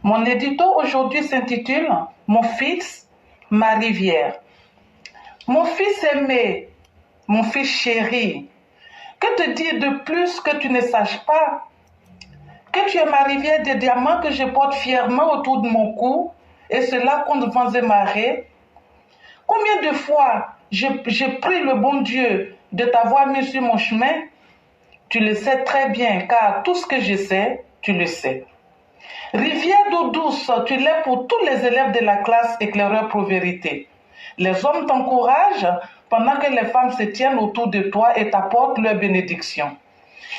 Mon édito aujourd'hui s'intitule « Mon fils, ma rivière ». Mon fils aimé, mon fils chéri, que te dire de plus que tu ne saches pas? Que tu es ma rivière de diamants que je porte fièrement autour de mon cou, et cela contre vents et marées. Combien de fois j'ai prie le bon Dieu de t'avoir mis sur mon chemin? Tu le sais très bien, car tout ce que je sais, tu le sais. Rivière d'eau douce, tu l'es pour tous les élèves de la classe éclaireur pro-vérité. Les hommes t'encouragent pendant que les femmes se tiennent autour de toi et t'apportent leur bénédiction.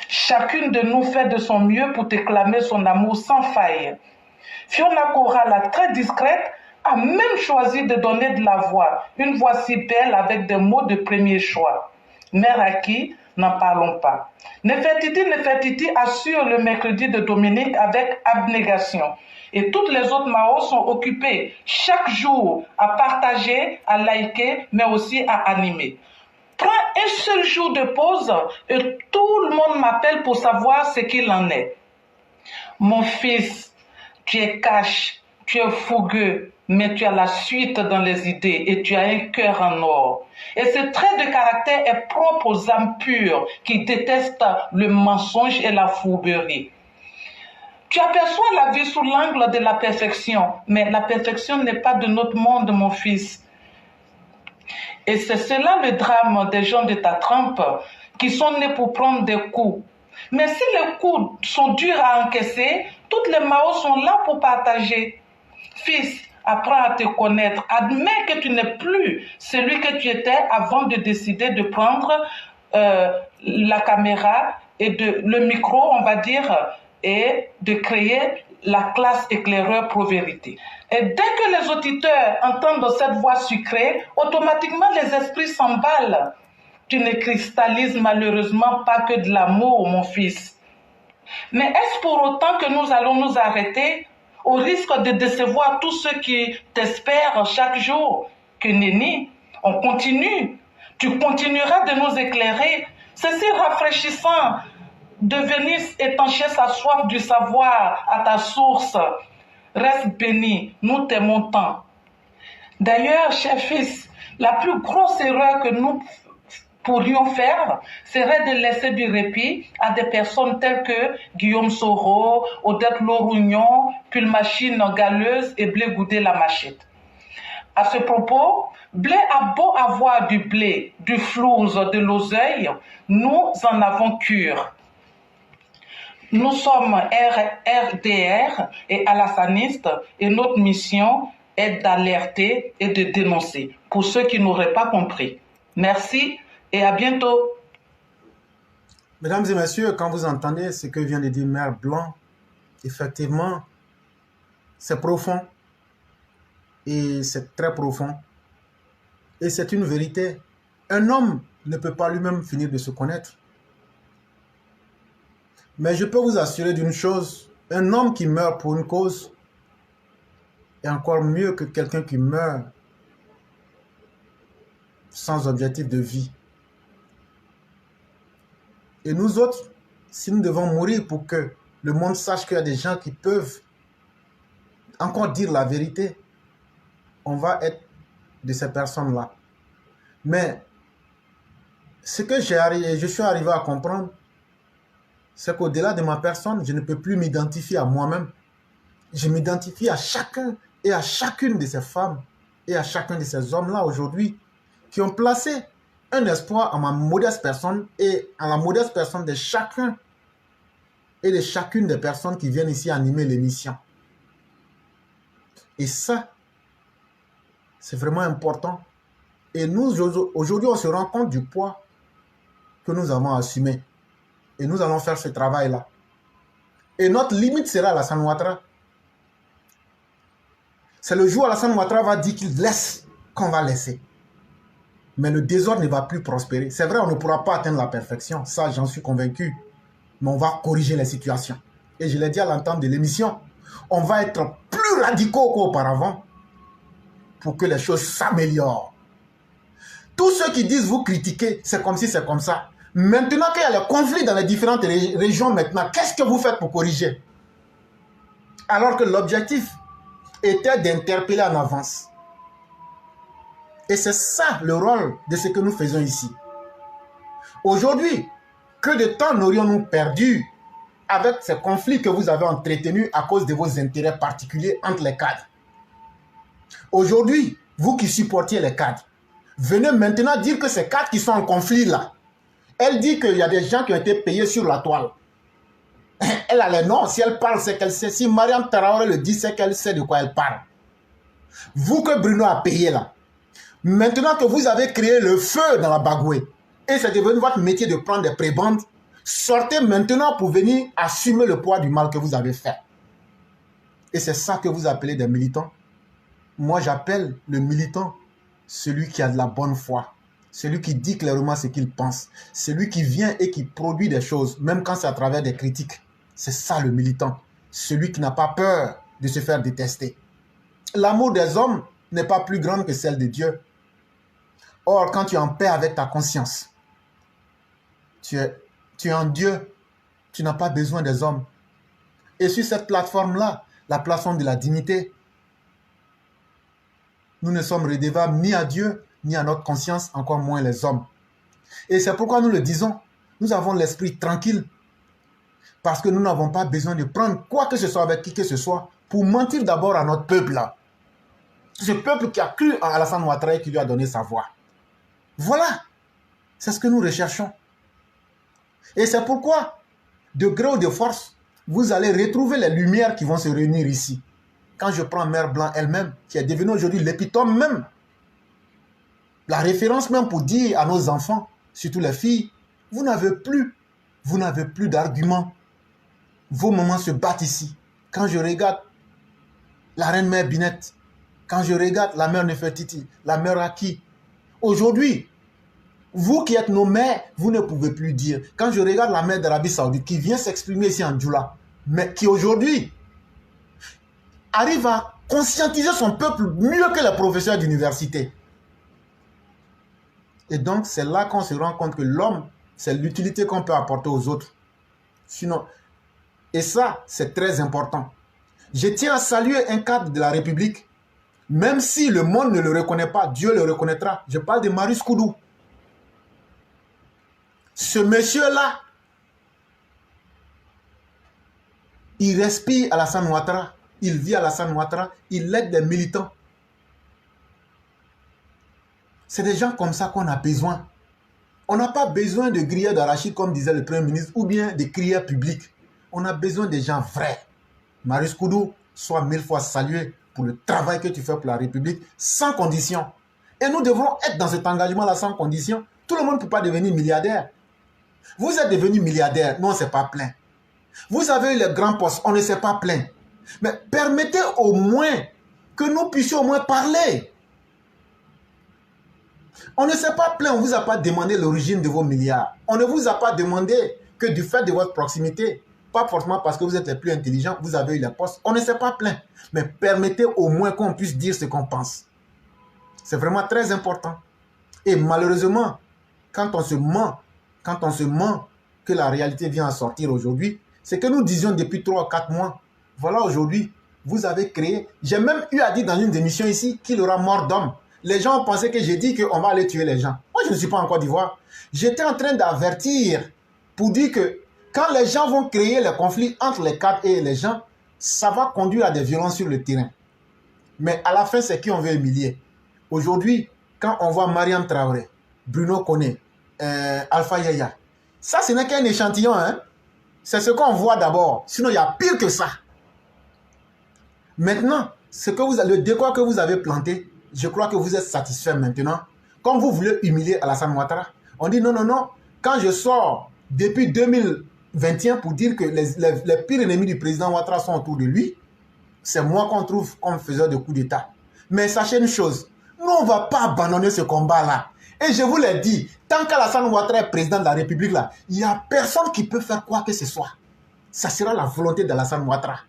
Chacune de nous fait de son mieux pour te clamer son amour sans faille. Fiona Cora, la très discrète, a même choisi de donner de la voix, une voix si belle avec des mots de premier choix. Mère à qui, n'en parlons pas. Nefertiti assure le mercredi de Dominique avec abnégation. Et toutes les autres Mao sont occupées chaque jour à partager, à liker, mais aussi à animer. Prends un seul jour de pause et tout le monde m'appelle pour savoir ce qu'il en est. Mon fils, tu es cash, tu es fougueux, mais tu as la suite dans les idées et tu as un cœur en or. Et ce trait de caractère est propre aux âmes pures qui détestent le mensonge et la fourberie. Tu aperçois la vie sous l'angle de la perfection, mais la perfection n'est pas de notre monde, mon fils. Et c'est cela le drame des gens de ta trempe qui sont nés pour prendre des coups. Mais si les coups sont durs à encaisser, toutes les Mao sont là pour partager. Fils, apprends à te connaître. Admets que tu n'es plus celui que tu étais avant de décider de prendre la caméra et le micro, on va dire, et de créer la classe éclaireur pro-vérité. Et dès que les auditeurs entendent cette voix sucrée, automatiquement les esprits s'emballent. Tu ne cristallises malheureusement pas que de l'amour, mon fils. Mais est-ce pour autant que nous allons nous arrêter au risque de décevoir tous ceux qui t'espèrent chaque jour? Que nenni, on continue. Tu continueras de nous éclairer. C'est si rafraîchissant de venir étancher sa soif du savoir à ta source. Reste béni, nous t'aimons tant. D'ailleurs, cher fils, la plus grosse erreur que nous pourrions faire serait de laisser du répit à des personnes telles que Guillaume Soro, Odette Lorugnon, Pulmachine Galeuse et Blé Goudé la Machette. À ce propos, Blé a beau avoir du blé, du flouze, de l'oseille, nous en avons cure. Nous sommes RDR et alassanistes et notre mission est d'alerter et de dénoncer pour ceux qui n'auraient pas compris. Merci et à bientôt. Mesdames et messieurs, quand vous entendez ce que vient de dire Mère Blanc, effectivement, c'est profond et c'est très profond et c'est une vérité. Un homme ne peut pas lui-même finir de se connaître. Mais je peux vous assurer d'une chose, un homme qui meurt pour une cause est encore mieux que quelqu'un qui meurt sans objectif de vie. Et nous autres, si nous devons mourir pour que le monde sache qu'il y a des gens qui peuvent encore dire la vérité, on va être de ces personnes-là. Mais ce que je suis arrivé à comprendre, c'est qu'au-delà de ma personne, je ne peux plus m'identifier à moi-même. Je m'identifie à chacun et à chacune de ces femmes et à chacun de ces hommes-là aujourd'hui qui ont placé un espoir à ma modeste personne et à la modeste personne de chacun et de chacune des personnes qui viennent ici animer l'émission. Et ça, c'est vraiment important. Et nous, aujourd'hui, on se rend compte du poids que nous avons assumé. Et nous allons faire ce travail-là. Et notre limite sera Alassane Ouattara. C'est le jour où Alassane Ouattara va dire qu'il laisse qu'on va laisser. Mais le désordre ne va plus prospérer. C'est vrai, on ne pourra pas atteindre la perfection. Ça, j'en suis convaincu. Mais on va corriger les situations. Et je l'ai dit à l'entente de l'émission, on va être plus radicaux qu'auparavant pour que les choses s'améliorent. Tous ceux qui disent vous critiquez, c'est comme si c'est comme ça. Maintenant qu'il y a le conflit dans les différentes régions maintenant, qu'est-ce que vous faites pour corriger? Alors que l'objectif était d'interpeller en avance. Et c'est ça le rôle de ce que nous faisons ici. Aujourd'hui, que de temps n'aurions-nous perdu avec ces conflits que vous avez entretenus à cause de vos intérêts particuliers entre les cadres? Aujourd'hui, vous qui supportiez les cadres, venez maintenant dire que ces cadres qui sont en conflit là, elle dit qu'il y a des gens qui ont été payés sur la toile. Elle a les noms, si elle parle, c'est qu'elle sait. Si Mariam Traoré le dit, c'est qu'elle sait de quoi elle parle. Vous que Bruno a payé là, maintenant que vous avez créé le feu dans la Bagoué, et c'est devenu votre métier de prendre des prébendes, sortez maintenant pour venir assumer le poids du mal que vous avez fait. Et c'est ça que vous appelez des militants. Moi, j'appelle le militant celui qui a de la bonne foi, celui qui dit clairement ce qu'il pense, celui qui vient et qui produit des choses, même quand c'est à travers des critiques. C'est ça le militant, celui qui n'a pas peur de se faire détester. L'amour des hommes n'est pas plus grand que celle de Dieu. Or, quand tu es en paix avec ta conscience, tu es en Dieu, tu n'as pas besoin des hommes. Et sur cette plateforme-là, la plateforme de la dignité, nous ne sommes redevables ni à Dieu, ni à notre conscience, encore moins les hommes. Et c'est pourquoi nous le disons, nous avons l'esprit tranquille, parce que nous n'avons pas besoin de prendre quoi que ce soit avec qui que ce soit pour mentir d'abord à notre peuple là. Ce peuple qui a cru en Alassane Ouattara et qui lui a donné sa voix. Voilà, c'est ce que nous recherchons. Et c'est pourquoi, de gré ou de force, vous allez retrouver les lumières qui vont se réunir ici. Quand je prends Mère Blanc elle-même, qui est devenue aujourd'hui l'épitome même, la référence même pour dire à nos enfants, surtout les filles, vous n'avez plus d'arguments. Vos mamans se battent ici. Quand je regarde la reine mère Binette, quand je regarde la mère Nefertiti, la mère Aki, aujourd'hui, vous qui êtes nos mères, vous ne pouvez plus dire. Quand je regarde la mère d'Arabie Saoudite qui vient s'exprimer ici en Djoula, mais qui aujourd'hui arrive à conscientiser son peuple mieux que les professeurs d'université. Et donc, c'est là qu'on se rend compte que l'homme, c'est l'utilité qu'on peut apporter aux autres. Sinon, et ça, c'est très important. Je tiens à saluer un cadre de la République, même si le monde ne le reconnaît pas, Dieu le reconnaîtra. Je parle de Marius Koudou. Ce monsieur-là, il respire Alassane Ouattara, il vit Alassane Ouattara, il aide des militants. C'est des gens comme ça qu'on a besoin. On n'a pas besoin de grillades d'arachide, comme disait le Premier ministre, ou bien de crières publics. On a besoin des gens vrais. Marius Koudou, sois 1000 fois salué pour le travail que tu fais pour la République, sans condition. Et nous devrons être dans cet engagement-là sans condition. Tout le monde ne peut pas devenir milliardaire. Vous êtes devenu milliardaire, nous on ne s'est pas plaint. Vous avez eu les grands postes, on ne s'est pas plaint. Mais permettez au moins que nous puissions au moins parler. On ne s'est pas plaint, on ne vous a pas demandé l'origine de vos milliards. On ne vous a pas demandé que du fait de votre proximité, pas forcément parce que vous êtes les plus intelligents, vous avez eu les postes. On ne s'est pas plaint. Mais permettez au moins qu'on puisse dire ce qu'on pense. C'est vraiment très important. Et malheureusement, quand on se ment, que la réalité vient à sortir aujourd'hui, c'est que nous disions depuis 3 ou 4 mois, voilà aujourd'hui, vous avez créé, j'ai même eu à dire dans une émission ici qu'il aura mort d'homme. Les gens ont pensé que j'ai dit qu'on va aller tuer les gens. Moi, je ne suis pas en Côte d'Ivoire. J'étais en train d'avertir pour dire que quand les gens vont créer les conflits entre les cadres et les gens, ça va conduire à des violences sur le terrain. Mais à la fin, c'est qui on veut humilier. Aujourd'hui, quand on voit Mariam Traoré, Bruno Koné, Alpha Yaya, ça, ce n'est qu'un échantillon. Hein? C'est ce qu'on voit d'abord. Sinon, il y a pire que ça. Maintenant, le décor que vous avez planté, je crois que vous êtes satisfait maintenant. Comme vous voulez humilier Alassane Ouattara, on dit non, non, non. Quand je sors depuis 2021 pour dire que les pires ennemis du président Ouattara sont autour de lui, c'est moi qu'on trouve comme faiseur de coup d'État. Mais sachez une chose, nous, on ne va pas abandonner ce combat-là. Et je vous l'ai dit, tant qu'Alassane Ouattara est président de la République, là, il n'y a personne qui peut faire quoi que ce soit. Ça sera la volonté d'Alassane Ouattara.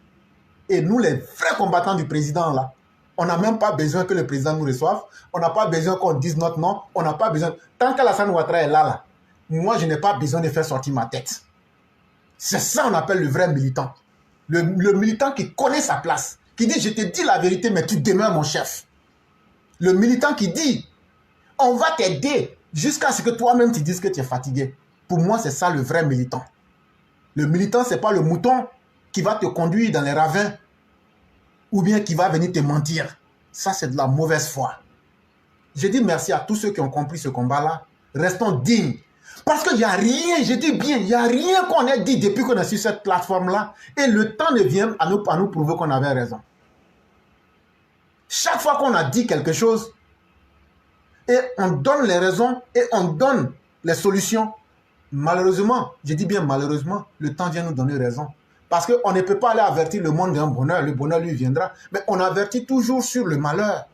Et nous, les vrais combattants du président, là, on n'a même pas besoin que le président nous reçoive. On n'a pas besoin qu'on dise notre nom. On n'a pas besoin... Tant qu'Alassane Ouattara est là, moi, je n'ai pas besoin de faire sortir ma tête. C'est ça qu'on appelle le vrai militant. Le militant qui connaît sa place, qui dit je te dis la vérité mais tu demeures mon chef. Le militant qui dit on va t'aider jusqu'à ce que toi-même tu dises que tu es fatigué. Pour moi c'est ça le vrai militant. Le militant c'est pas le mouton qui va te conduire dans les ravins ou bien qui va venir te mentir. Ça c'est de la mauvaise foi. Je dis merci à tous ceux qui ont compris ce combat-là. Restons dignes. Parce qu'il n'y a rien, je dis bien, il n'y a rien qu'on ait dit depuis qu'on est sur cette plateforme-là. Et le temps ne vient à nous prouver qu'on avait raison. Chaque fois qu'on a dit quelque chose, et on donne les raisons, et on donne les solutions, malheureusement, je dis bien malheureusement, le temps vient nous donner raison. Parce qu'on ne peut pas aller avertir le monde d'un bonheur, le bonheur lui viendra. Mais on avertit toujours sur le malheur.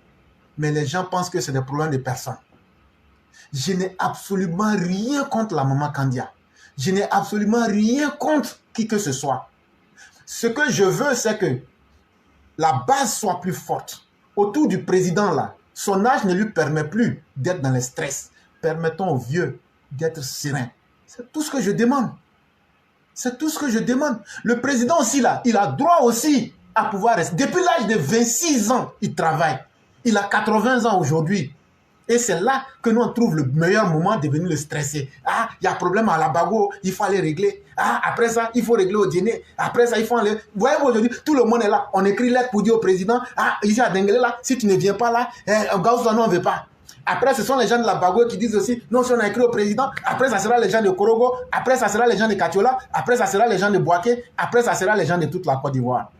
Mais les gens pensent que c'est des problèmes de personnes. Je n'ai absolument rien contre la maman Kandia. Je n'ai absolument rien contre qui que ce soit. Ce que je veux, c'est que la base soit plus forte. Autour du président, là, son âge ne lui permet plus d'être dans le stress. Permettons aux vieux d'être sereins. C'est tout ce que je demande. C'est tout ce que je demande. Le président aussi, là, il a droit aussi à pouvoir rester. Depuis l'âge de 26 ans, il travaille. Il a 80 ans aujourd'hui. Et c'est là que nous on trouve le meilleur moment de venir le stresser. Ah, il y a un problème à la bago, il faut aller régler. Ah, après ça, il faut régler au dîner. Après ça, il faut aller... Vous voyez, aujourd'hui, tout le monde est là. On écrit lettre pour dire au président, ah, ici à Denguele, là, si tu ne viens pas là, Gauss, non, on ne veut pas. Après, ce sont les gens de la bago qui disent aussi, non, si on a écrit au président, après, ça sera les gens de Korogo, après, ça sera les gens de Katiola, après, ça sera les gens de Boaké, après, ça sera les gens de toute la Côte d'Ivoire.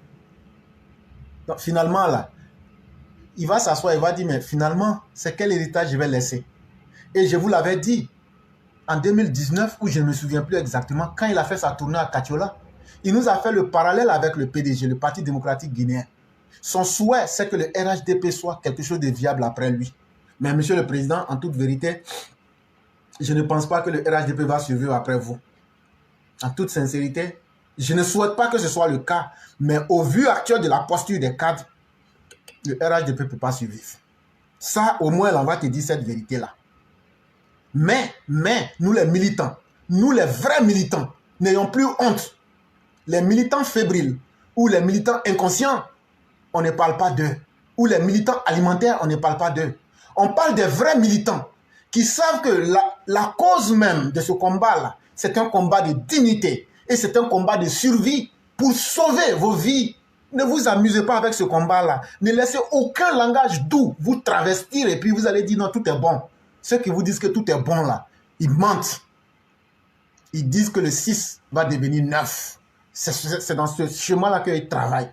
Donc, finalement, là, il va s'asseoir et va dire, mais finalement, c'est quel héritage je vais laisser? Et je vous l'avais dit, en 2019, où je ne me souviens plus exactement, quand il a fait sa tournée à Katiola, il nous a fait le parallèle avec le PDG, le Parti démocratique guinéen. Son souhait, c'est que le RHDP soit quelque chose de viable après lui. Mais monsieur le président, en toute vérité, je ne pense pas que le RHDP va survivre après vous. En toute sincérité, je ne souhaite pas que ce soit le cas, mais au vu actuel de la posture des cadres, le RHDP ne peut pas survivre. Ça, au moins, on va te dire cette vérité-là. Mais, nous les militants, nous les vrais militants, n'ayons plus honte. Les militants fébriles ou les militants inconscients, on ne parle pas d'eux. Ou les militants alimentaires, on ne parle pas d'eux. On parle des vrais militants qui savent que la cause même de ce combat-là, c'est un combat de dignité et c'est un combat de survie pour sauver vos vies. Ne vous amusez pas avec ce combat-là. Ne laissez aucun langage doux vous travestir et puis vous allez dire non, tout est bon. Ceux qui vous disent que tout est bon là, ils mentent. Ils disent que le 6 va devenir 9. C'est dans ce chemin-là qu'ils travaillent.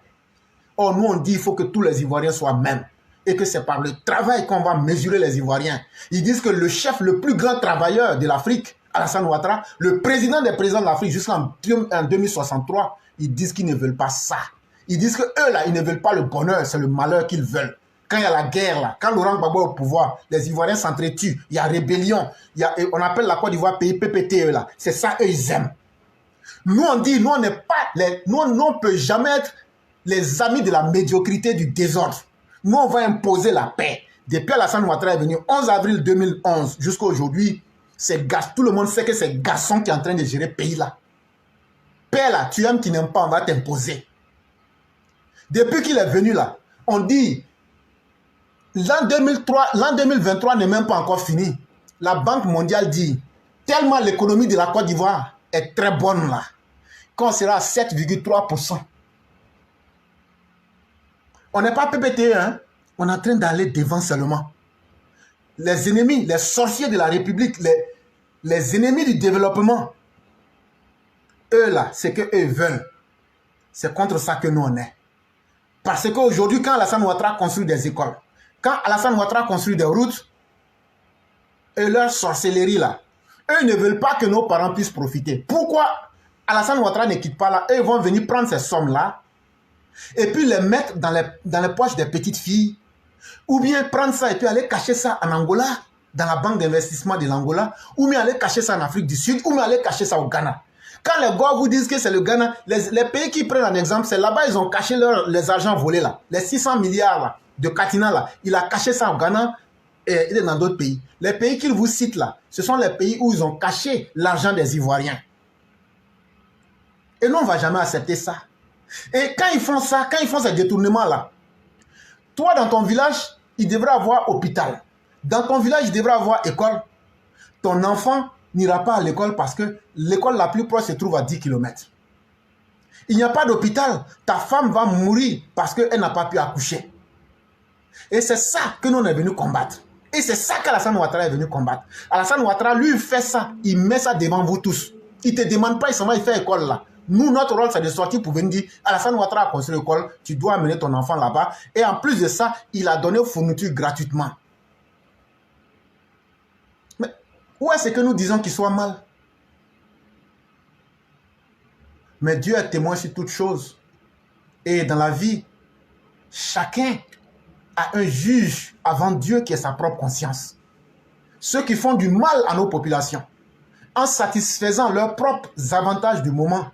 Or, nous on dit qu'il faut que tous les Ivoiriens soient mêmes. Et que c'est par le travail qu'on va mesurer les Ivoiriens. Ils disent que le chef le plus grand travailleur de l'Afrique, Alassane Ouattara, le président des présidents de l'Afrique jusqu'en 2063, ils disent qu'ils ne veulent pas ça. Ils disent que eux là, ils ne veulent pas le bonheur, c'est le malheur qu'ils veulent. Quand il y a la guerre là, quand Laurent Gbagbo est au pouvoir, les Ivoiriens s'entretuent, il y a rébellion, on appelle la Côte d'Ivoire pays PPTE là. C'est ça eux ils aiment. Nous on dit, nous on n'est pas, nous on peut jamais être les amis de la médiocrité du désordre. Nous on va imposer la paix. Depuis Alassane Ouattara est venu 11 avril 2011 jusqu'à aujourd'hui, tout le monde sait que c'est garçon qui est en train de gérer le pays là. Paix là, tu aimes, tu n'aimes pas, on va t'imposer. Depuis qu'il est venu là, on dit l'an 2023 n'est même pas encore fini. La Banque mondiale dit, tellement l'économie de la Côte d'Ivoire est très bonne là, qu'on sera à 7,3%. On n'est pas PPTE, hein? On est en train d'aller devant seulement. Les ennemis, les sorciers de la République, les ennemis du développement, eux là, c'est que eux veulent. C'est contre ça que nous on est. Parce qu'aujourd'hui, quand Alassane Ouattara construit des écoles, quand Alassane Ouattara construit des routes, et leur sorcellerie là, eux ils ne veulent pas que nos parents puissent profiter. Pourquoi Alassane Ouattara ne quitte pas là? Eux ils vont venir prendre ces sommes là et puis les mettre dans les poches des petites filles, ou bien prendre ça et puis aller cacher ça en Angola, dans la banque d'investissement de l'Angola, ou bien aller cacher ça en Afrique du Sud, ou bien aller cacher ça au Ghana. Quand les gars vous disent que c'est le Ghana, les pays qui prennent un exemple, c'est là-bas ils ont caché les argents volés là. Les 600 milliards là, de Katina là, il a caché ça au Ghana et dans d'autres pays. Les pays qu'ils vous citent là, ce sont les pays où ils ont caché l'argent des Ivoiriens. Et nous on ne va jamais accepter ça. Et quand ils font ça, quand ils font ces détournements-là, toi, dans ton village, il devrait avoir hôpital. Dans ton village, il devrait avoir école. Ton enfant n'ira pas à l'école parce que l'école la plus proche se trouve à 10 km. Il n'y a pas d'hôpital. Ta femme va mourir parce qu'elle n'a pas pu accoucher. Et c'est ça que nous on est venu combattre. Et c'est ça qu'Alassane Ouattara est venu combattre. Alassane Ouattara, lui, il fait ça. Il met ça devant vous tous. Il ne te demande pas, il fait école là. Nous, notre rôle, c'est de sortir pour venir dire Alassane Ouattara a construit l'école, tu dois amener ton enfant là-bas. Et en plus de ça, il a donné fourniture gratuitement. Mais où est-ce que nous disons qu'il soit mal? Mais Dieu est témoin sur toutes choses. Et dans la vie, chacun a un juge avant Dieu qui est sa propre conscience. Ceux qui font du mal à nos populations, en satisfaisant leurs propres avantages du moment,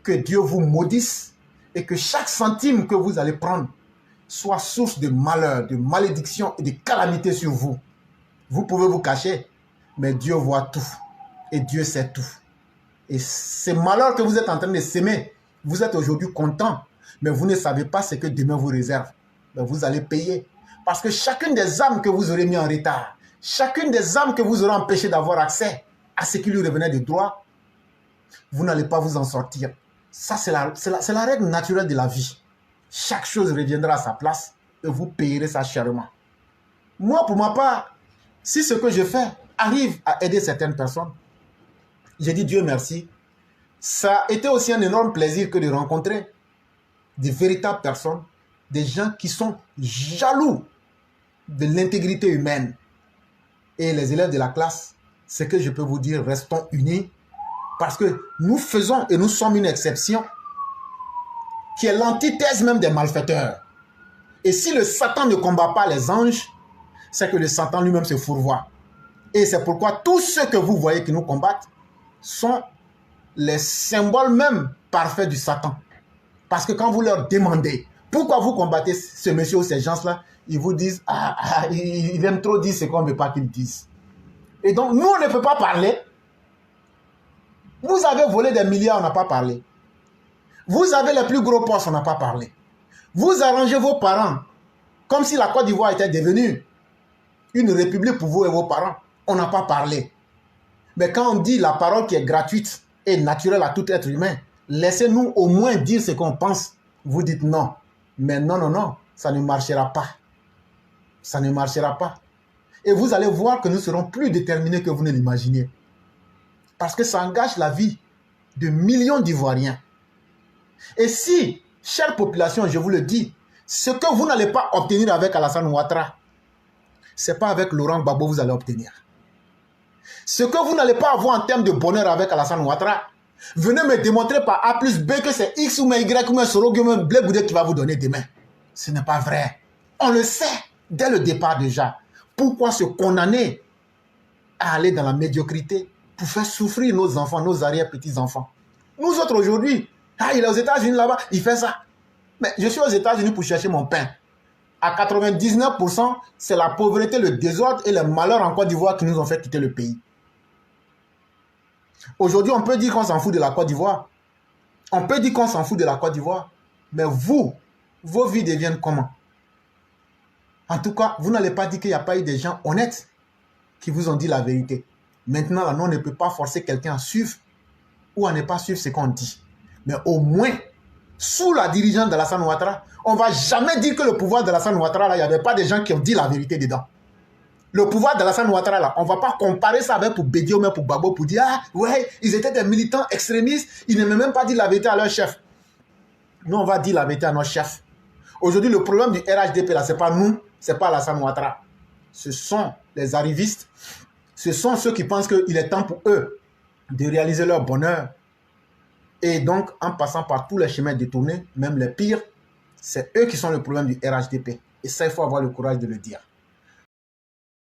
que Dieu vous maudisse et que chaque centime que vous allez prendre soit source de malheur, de malédiction et de calamité sur vous. Vous pouvez vous cacher, mais Dieu voit tout et Dieu sait tout. Et ces malheurs que vous êtes en train de s'aimer, vous êtes aujourd'hui content, mais vous ne savez pas ce que demain vous réserve. Mais vous allez payer. Parce que chacune des âmes que vous aurez mis en retard, chacune des âmes que vous aurez empêché d'avoir accès à ce qui lui revenait de droit, vous n'allez pas vous en sortir. Ça, c'est la règle naturelle de la vie. Chaque chose reviendra à sa place et vous payerez ça chèrement. Moi, pour ma part, si ce que je fais arrive à aider certaines personnes, j'ai dit Dieu merci. Ça a été aussi un énorme plaisir que de rencontrer des véritables personnes, des gens qui sont jaloux de l'intégrité humaine. Et les élèves de la classe, ce que je peux vous dire, restons unis, parce que nous faisons et nous sommes une exception qui est l'antithèse même des malfaiteurs. Et si le Satan ne combat pas les anges, c'est que le Satan lui-même se fourvoie. Et c'est pourquoi tous ceux que vous voyez qui nous combattent sont les symboles même parfaits du Satan. Parce que quand vous leur demandez pourquoi vous combattez ce monsieur ou ces gens-là, ils vous disent ils aiment trop dire ce qu'on ne veut pas qu'ils disent. Et donc, nous, on ne peut pas parler. Vous avez volé des milliards, on n'a pas parlé. Vous avez les plus gros postes, on n'a pas parlé. Vous arrangez vos parents comme si la Côte d'Ivoire était devenue une république pour vous et vos parents. On n'a pas parlé. Mais quand on dit la parole qui est gratuite et naturelle à tout être humain, laissez-nous au moins dire ce qu'on pense. Vous dites non. Mais non, non, non, ça ne marchera pas. Ça ne marchera pas. Et vous allez voir que nous serons plus déterminés que vous ne l'imaginez. Parce que ça engage la vie de millions d'Ivoiriens. Et si, chère population, je vous le dis, ce que vous n'allez pas obtenir avec Alassane Ouattara, ce n'est pas avec Laurent Gbagbo que vous allez obtenir. Ce que vous n'allez pas avoir en termes de bonheur avec Alassane Ouattara, venez me démontrer par A plus B que c'est X ou Y ou Soro ou Blé Boudé qui va vous donner demain. Ce n'est pas vrai. On le sait dès le départ déjà. Pourquoi se condamner à aller dans la médiocrité pour faire souffrir nos enfants, nos arrière-petits-enfants? Nous autres aujourd'hui, il est aux États-Unis là-bas, il fait ça. Mais je suis aux États-Unis pour chercher mon pain. À 99%, c'est la pauvreté, le désordre et les malheurs en Côte d'Ivoire qui nous ont fait quitter le pays. Aujourd'hui, on peut dire qu'on s'en fout de la Côte d'Ivoire. On peut dire qu'on s'en fout de la Côte d'Ivoire. Mais vous, vos vies deviennent comment? En tout cas, vous n'allez pas dire qu'il n'y a pas eu des gens honnêtes qui vous ont dit la vérité. Maintenant, là, nous, on ne peut pas forcer quelqu'un à suivre ou à ne pas suivre ce qu'on dit. Mais au moins, sous la dirigeance d'Alassane Ouattara, on ne va jamais dire que le pouvoir d'Alassane Ouattara, là, il n'y avait pas des gens qui ont dit la vérité dedans. Le pouvoir d'Alassane Ouattara, là, on ne va pas comparer ça avec pour Bédié ou même pour Gbagbo pour dire « Ah, ouais, ils étaient des militants extrémistes, ils n'aimaient même pas dire la vérité à leur chef. » Nous, on va dire la vérité à nos chefs. Aujourd'hui, le problème du RHDP, là, ce n'est pas nous, ce n'est pas Alassane Ouattara. Ce sont les arrivistes, ce sont ceux qui pensent qu'il est temps pour eux de réaliser leur bonheur. Et donc, en passant par tous les chemins détournés, même les pires, c'est eux qui sont le problème du RHDP. Et ça, il faut avoir le courage de le dire.